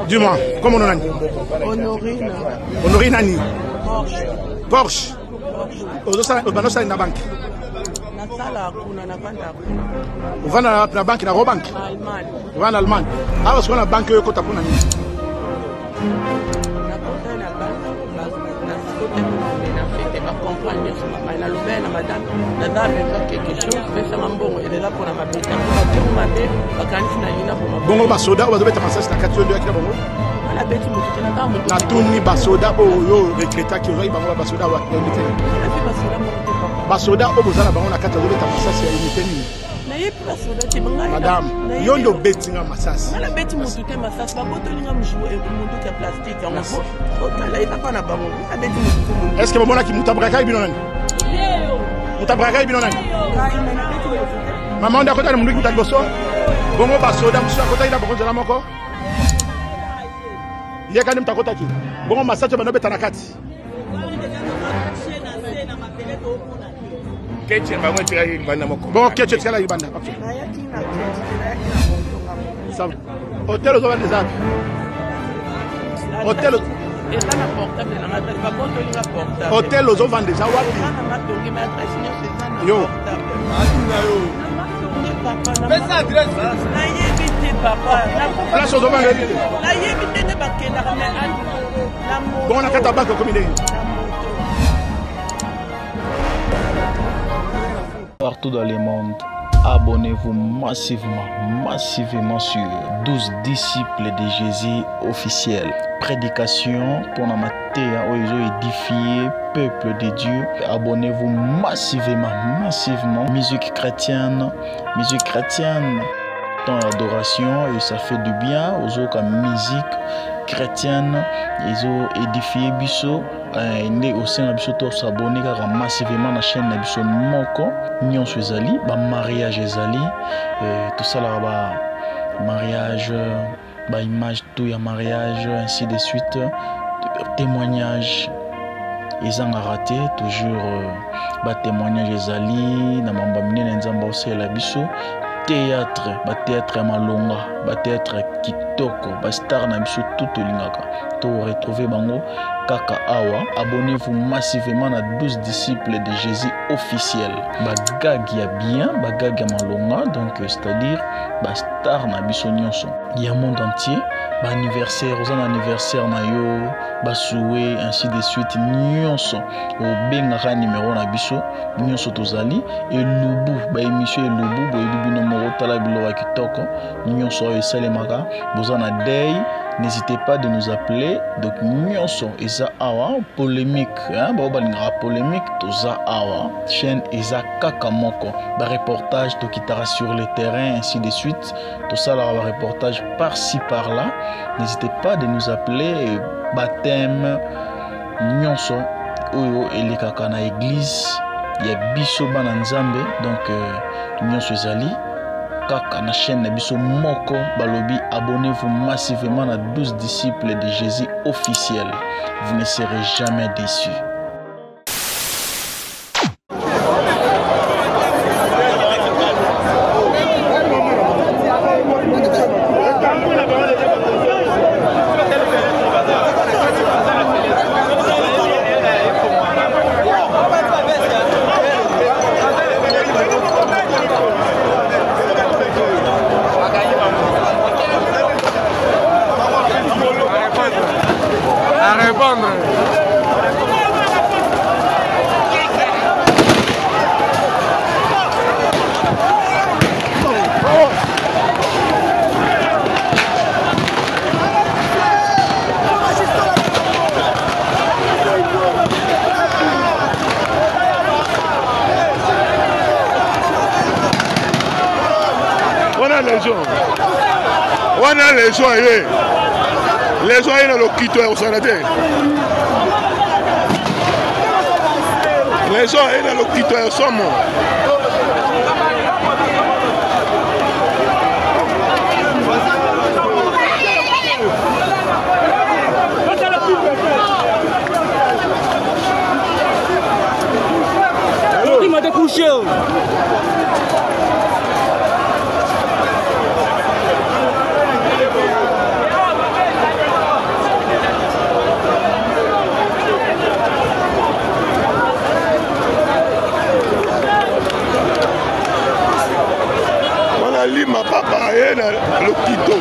Dis-moi, comment on a dit? Honorine. Honorine Nani? Porsche. Porsche. Au na banque. Na sala kuna na vanda kuna. Vous vendez la banque, la banque? Allemagne. Vous vendez en Allemagne. Ah, parce qu'on a la banque, vous avez Na côté na banque, na côté na fête ba comprendre sur ma na lobena madame. Na dame quelque chose, mais ça m'embongo, elle est là pour ma bête. Pour ma bête, ba kanisi na yina pour ma. Bongo ba soda, vous avez massage na 4 de akina bongo. La bête mutu na kama. Na tuni ba soda oyo rekreta ki ozo ba ba soda wa unité. Na fi ba soda mo te papa. Ba soda o bozala bango na 4 de massage ya unité ni. Na yepi ba soda ti bangai. Madame, yondo betinga massage. Na bête mutu te massage ba boto linga mjou e mundu ka plastique en gros. Otala ita kana bango. Na bête mutu. Est-ce que bomona ki mutabraka ibino nani? Mutabraka ibino nani? Maman da kota mundu ki boso. Bongo ba soda msu kota ida bongo zala moko. Ye kani mtakota ki. Bongo massage bano beta na kati. Keche bango tira ibanda moko. Bongo keche tira ibanda. OK. Ça. Hôtel aux des arbres. Hôtel. Hôtel aux vend déjà wapi. Yo. Pesa adresse. Na yebite papa. Place aux vend. Na yebite ne bakenda na bon on a kata banque comme il est. Partout dans le monde, abonnez-vous massivement sur 12 disciples de Jésus officiels. Prédication pour la matière où ils ont édifié peuple de Dieu. Abonnez-vous massivement. Musique chrétienne dans l'adoration et ça fait du bien aux autres musique chrétienne. Ils ont édifié Bisso. Né au sein de Bisso, tous s'abonner massivement à la chaîne de Bisso Moko. Nyon Suezali, mariage Ezali, tout ça là, mariage, image, tout y a mariage, ainsi de suite. Témoignage, ils ont raté, toujours témoignage Ezali, na mamba mine nzamba aussi la Bisso. Théâtre malonga, théâtre kitoko, star na biso tout lingaka. To retrouver bango kaka awa. Abonnez-vous massivement à 12 disciples de Jésus officiels. Bagag ya bien, bagag ya malonga, donc c'est-à-dire star na biso nyonso. Il y a monde entier, anniversaire, aux anniversaire na yo, souhait ainsi de suite nyonso. Au bengaka numéro na biso nyonso tozali et lubu, émission lubu, boyebi no tala biloba kitoko nyonso esalemaka bozana day. N'hésitez pas de nous appeler. Donc nyonso eza awa polémique balinga polémique toza awa chaîne eza kaka moko reportage to kitara sur le terrain ainsi de suite tout ça là reportage par-ci par-là. N'hésitez pas de nous appeler. Baptême nyonso oyo elekaka na église ya biso bana nzambe donc nyonso ezali kaka na chaîne biso moko balobi. Abonnez-vous massivement à 12 disciples de Jésus officiels. Vous ne serez jamais déçus. À répondre. On a les joyeux. Les joyeux dans le quito au Sanadé. Les joyeux dans le quito au Somo. Il m'a découché. wana lokito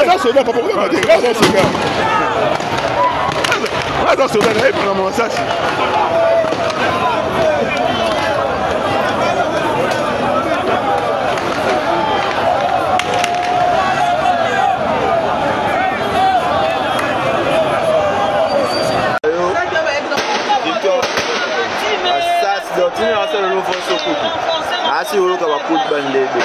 aza soda papa kokamate aza soda aza soda na epana masasi Tini asa lo fo so kuku. Asi wo ka ba kut ban lebe.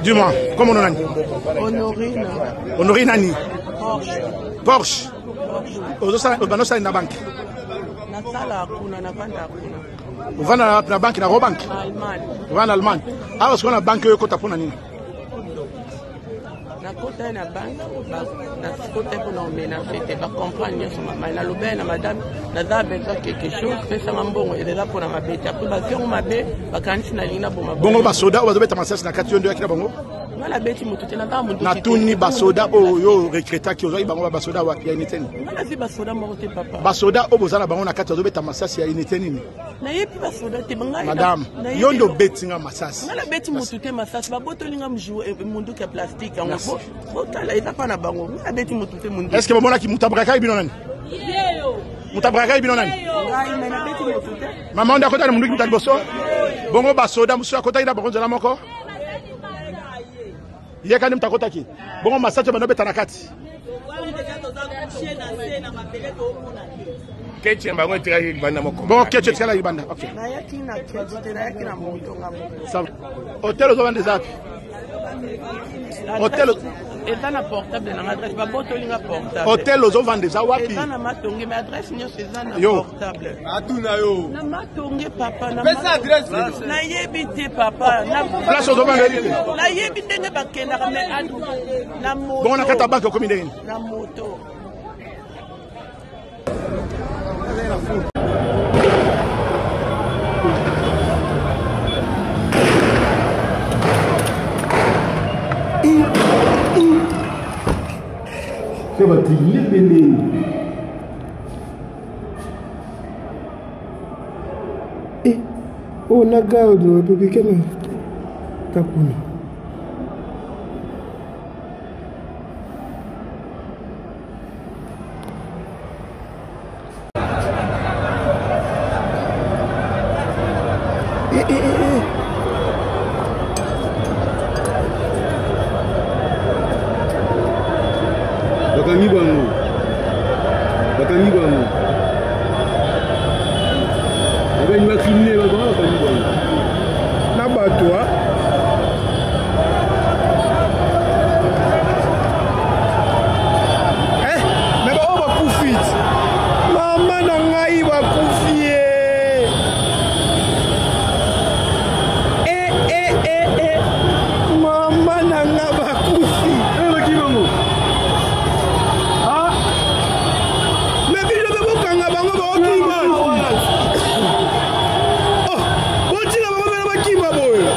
Dis-moi, comment on a dit? Honorine. Honorine Nani? Porsche. Porsche. Au Banosa na banque. Na sala hakuna na banda hakuna. Uvana na banque na Robank. Allemagne. Uvana Allemagne. Alors ce qu'on a banque yo kota pona nini? Na kota na banque na kota pour nous ménager te ba comprendre sur ma na lobe na madame na za besoin quelque chose pesa ngambongo et là pour na mabete après ba faire mabe ba kanisi na lina boma bongo ba soda ou ba beta masasi na kati yondo yakina bongo na beti mutu te na ba mundu na tuni ba soda o yo recruta ki ozo bango ba soda wa ya ineteni na zi ba soda mo te papa ba soda o bozala bango na kati ozo beta masasi ya ineteni ni na yepi ba soda te banga madame yondo betinga masasi na beti mutu te masasi ba botolinga mjou mundu ka plastique en botala eza pa na bango na beti mutu te mundu est-ce que bomona ki mutabraka ibino nani mutabraka ibino nani ngai na beti mutu te maman ndako tani mundu kitali boso bongo ba soda musu akota ida bango nzela moko yeka ni mtakota ki bongo masasi bano beta na kati keche mbango tira ibanda moko bongo keche tsala ibanda okay na yaki na keche te na yaki na mutu ngamo sawa hotel zo vende zapi hotel eza na portable na adresse ba botolinga portable hotel ozo vende za wapi eza na matonge mais adresse nyonso eza na Yo. portable Atuna yo. na matonge papa na Pesa adresse. na yebi te papa na place ozo vende na yebi ndenge bakendaka mais adu na moto bongo na kata banque komi ndenge na moto C'est votre libellé. Eh, on a gardé, bébé, qu'est-ce que t'as connu? Bakangi bango. Bakangi bango. Abeni ba criminel ba bakangi bango. Na bato ha. bakufi. Mais bino be bokanga bango bakima. Oh, botinga bango be bakima boyo.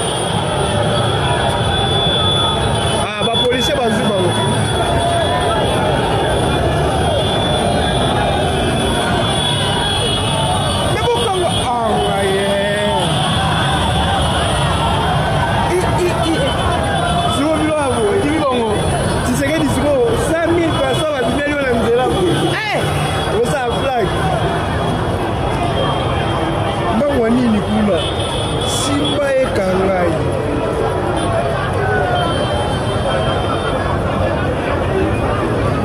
Ah, ba policier bazwi bango. Mais bokanga nini kuna Simba ekangai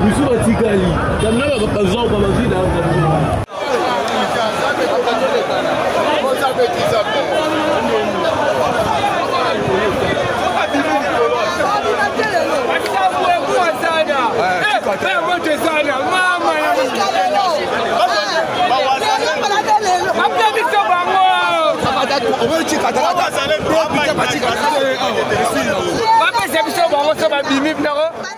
biso batikali kamna bazwa kwa mazina Papa, c'est